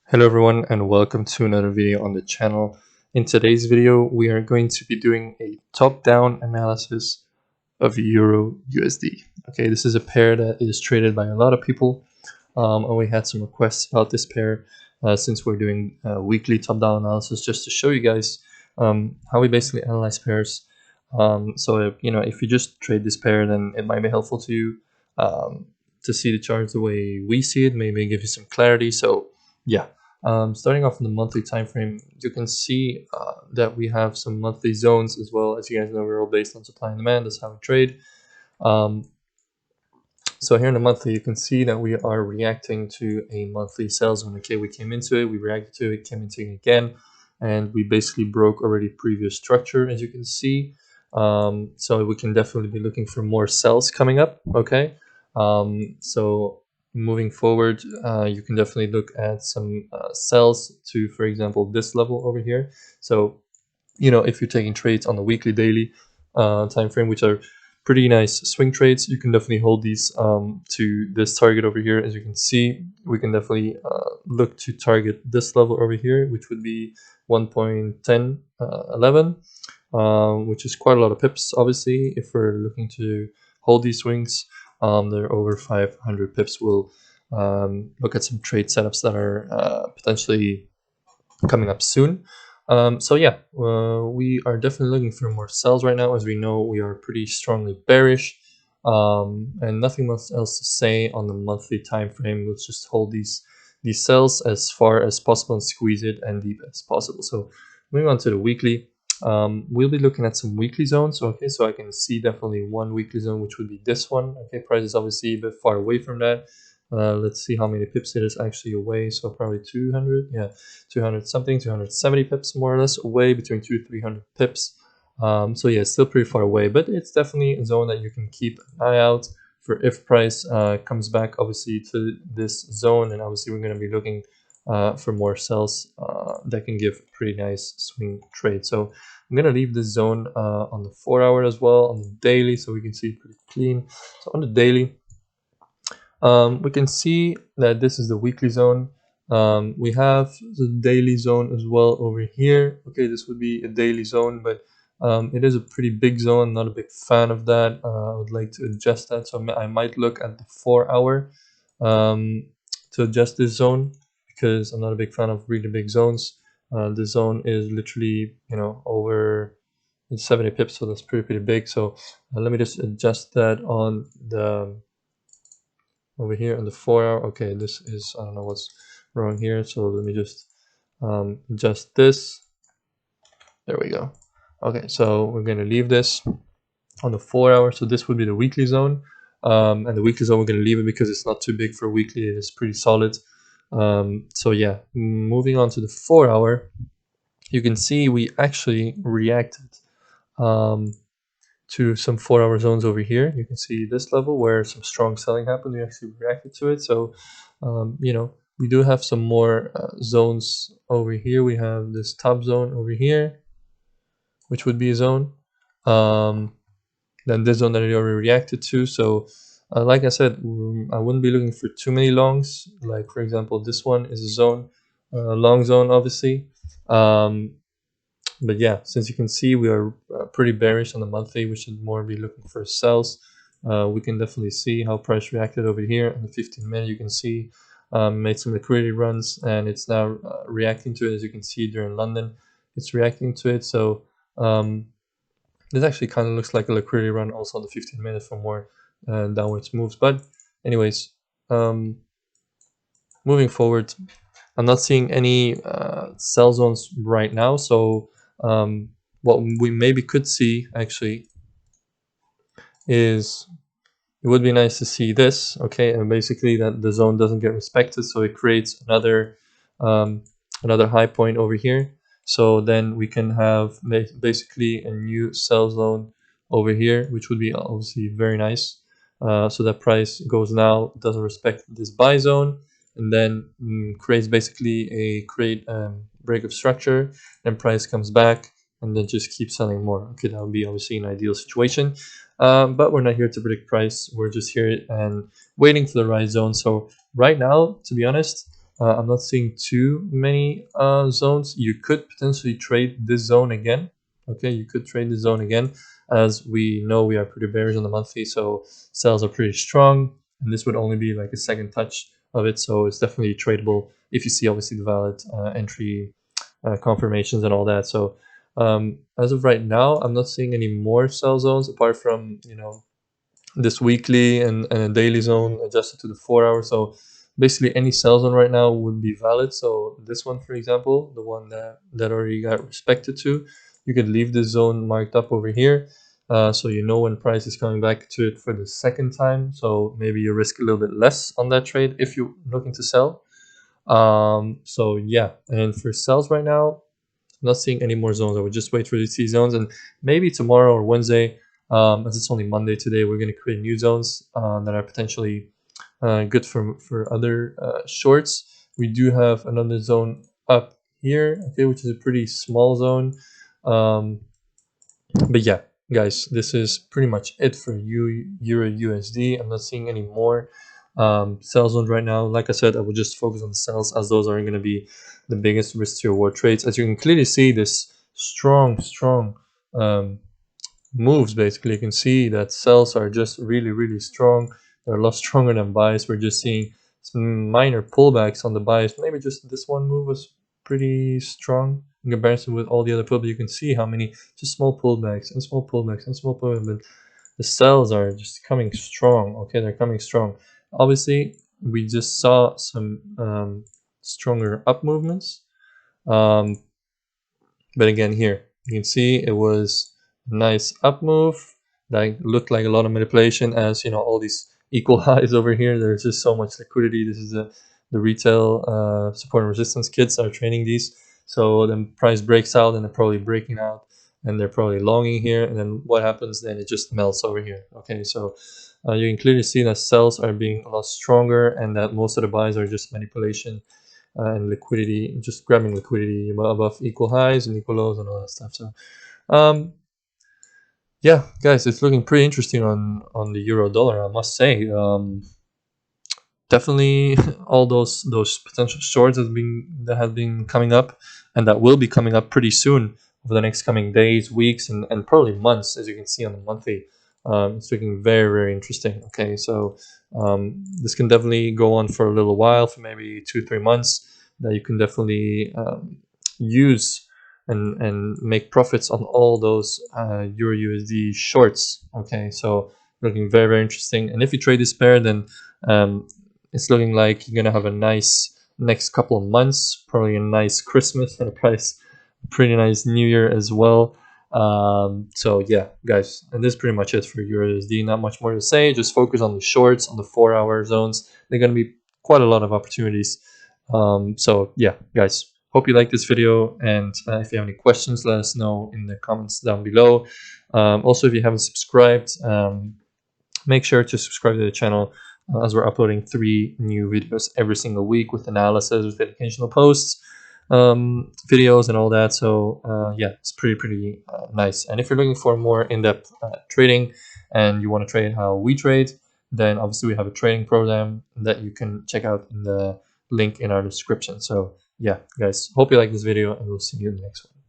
Hello everyone and welcome to another video on the channel. In today's video we are going to be doing a top-down analysis of Euro USD. Okay, this is a pair that is traded by a lot of people and we had some requests about this pair since we're doing weekly top-down analysis just to show you guys how we basically analyze pairs. So if you just trade this pair, then it might be helpful to you to see the charts the way we see it, maybe give you some clarity. So yeah. Starting off in the monthly time frame, you can see that we have some monthly zones as well. As you guys know, we're all based on supply and demand. That's how we trade. So here in the monthly, you can see that we are reacting to a monthly sell zone. Okay, we came into it, we reacted to it, came into it again, and we basically broke already previous structure, as you can see. So we can definitely be looking for more sells coming up. Okay, so moving forward, you can definitely look at some sells to, for example, this level over here. So if you're taking trades on the weekly, daily time frame, which are pretty nice swing trades, you can definitely hold these to this target over here. As you can see, we can definitely look to target this level over here, which would be 1.1011, which is quite a lot of pips. Obviously, if we're looking to hold these swings, they're over 500 pips. We'll look at some trade setups that are potentially coming up soon. So yeah, we are definitely looking for more sells right now. As we know, we are pretty strongly bearish, and nothing much else to say on the monthly time frame. Let's just hold these sells as far as possible and squeeze it and deep as possible. So moving on to the weekly, we'll be looking at some weekly zones. Okay, so I can see definitely one weekly zone, which would be this one. Okay, price is obviously a bit far away from that. Let's see how many pips it is actually away. So probably 200, yeah, 200 something, 270 pips more or less away, between 200-300 pips. So yeah, it's still pretty far away, but it's definitely a zone that you can keep an eye out for if price comes back obviously to this zone, and obviously we're going to be looking for more sells that can give pretty nice swing trade. So I'm going to leave this zone on the 4 hour as well, on the daily, so we can see it pretty clean. So on the daily, we can see that this is the weekly zone. We have the daily zone as well over here. Okay, this would be a daily zone, but it is a pretty big zone. Not a big fan of that. I would like to adjust that, so I might look at the 4 hour to adjust this zone, because I'm not a big fan of really big zones. The zone is literally, over 70 pips, so that's pretty big. So let me just adjust that on the over here on the 4 hour. Okay, this is, I don't know what's wrong here, so let me just adjust this. There we go. Okay, so we're going to leave this on the 4 hour. So this would be the weekly zone, and the weekly zone we're going to leave it because it's not too big for weekly. It is pretty solid. So yeah, moving on to the 4 hour, you can see we actually reacted to some 4 hour zones over here. You can see this level where some strong selling happened. We actually reacted to it. So we do have some more zones over here. We have this top zone over here, which would be a zone. Then this zone that I already reacted to. So like I said, I wouldn't be looking for too many longs. Like for example, this one is a zone, long zone obviously. But yeah, since you can see we are pretty bearish on the monthly, we should more be looking for sells. We can definitely see how price reacted over here on the 15-minute. You can see made some liquidity runs, and it's now reacting to it. As you can see during London, it's reacting to it. So this actually kind of looks like a liquidity run also on the 15-minute for more downwards moves. But anyways, moving forward, I'm not seeing any sell zones right now. So what we maybe could see actually is, it would be nice to see this, okay, and basically that the zone doesn't get respected, so it creates another high point over here. So then we can have basically a new sell zone over here, which would be obviously very nice. So that price goes now, doesn't respect this buy zone, and then creates basically a break of structure, and price comes back and then just keep selling more. Okay, that would be obviously an ideal situation, but we're not here to predict price. We're just here and waiting for the right zone. So right now, to be honest, I'm not seeing too many zones. You could potentially trade this zone again. Okay, you could trade the zone again. As we know, we are pretty bearish on the monthly, so sells are pretty strong, and this would only be like a second touch of it, so it's definitely tradable if you see obviously the valid entry confirmations and all that. So as of right now, I'm not seeing any more sell zones apart from, you know, this weekly and a daily zone adjusted to the 4 hour. So basically any sell zone right now would be valid. So this one, for example, the one that already got respected to, you could leave this zone marked up over here. So you know when price is coming back to it for the second time. So maybe you risk a little bit less on that trade if you're looking to sell. So yeah, and for sells right now, not seeing any more zones. I would just wait for the C zones, and maybe tomorrow or Wednesday, as it's only Monday today, we're going to create new zones that are potentially good for other shorts. We do have another zone up here, okay, which is a pretty small zone. But yeah, guys, this is pretty much it for Euro USD. I'm not seeing any more sell zones right now. Like I said, I will just focus on the sells as those are going to be the biggest risk to reward trades. As you can clearly see, this strong um, moves. Basically, you can see that sells are just really strong. They're a lot stronger than buys. We're just seeing some minor pullbacks on the buys. Maybe just this one move was pretty strong in comparison with all the other pullbacks. You can see how many just small pullbacks and small pullbacks and small pullbacks. But the sells are just coming strong. Okay, they're coming strong. Obviously, we just saw some stronger up movements. Um, but again, here you can see it was a nice up move that looked like a lot of manipulation, as you know, all these equal highs over here. There's just so much liquidity. This is the retail support and resistance kits are trading these. So then price breaks out and they're probably breaking out and they're probably longing here. And then what happens then? It just melts over here. Okay, so you can clearly see that sells are being a lot stronger and that most of the buys are just manipulation and liquidity, just grabbing liquidity above equal highs and equal lows and all that stuff. So, yeah, guys, it's looking pretty interesting on the euro dollar, I must say. Definitely, all those potential shorts that have been coming up, and that will be coming up pretty soon over the next coming days, weeks, and probably months, as you can see on the monthly. It's looking very interesting. Okay, so this can definitely go on for a little while, for maybe 2-3 months. That you can definitely use and make profits on all those Euro USD shorts. Okay, so looking very interesting. And if you trade this pair, then it's looking like you're gonna have a nice next couple of months, probably a nice Christmas and a pretty nice New Year as well. So yeah, guys, and this is pretty much it for USD. Not much more to say. Just focus on the shorts, on the 4 hour zones. They're gonna be quite a lot of opportunities. So yeah, guys, hope you like this video, and if you have any questions, let us know in the comments down below. Also, if you haven't subscribed, make sure to subscribe to the channel, as we're uploading 3 new videos every single week with analysis, with educational posts, videos and all that. So yeah, it's pretty nice. And if you're looking for more in-depth trading and you want to trade how we trade, then obviously we have a trading program that you can check out in the link in our description. So yeah, guys, hope you like this video, and we'll see you in the next one.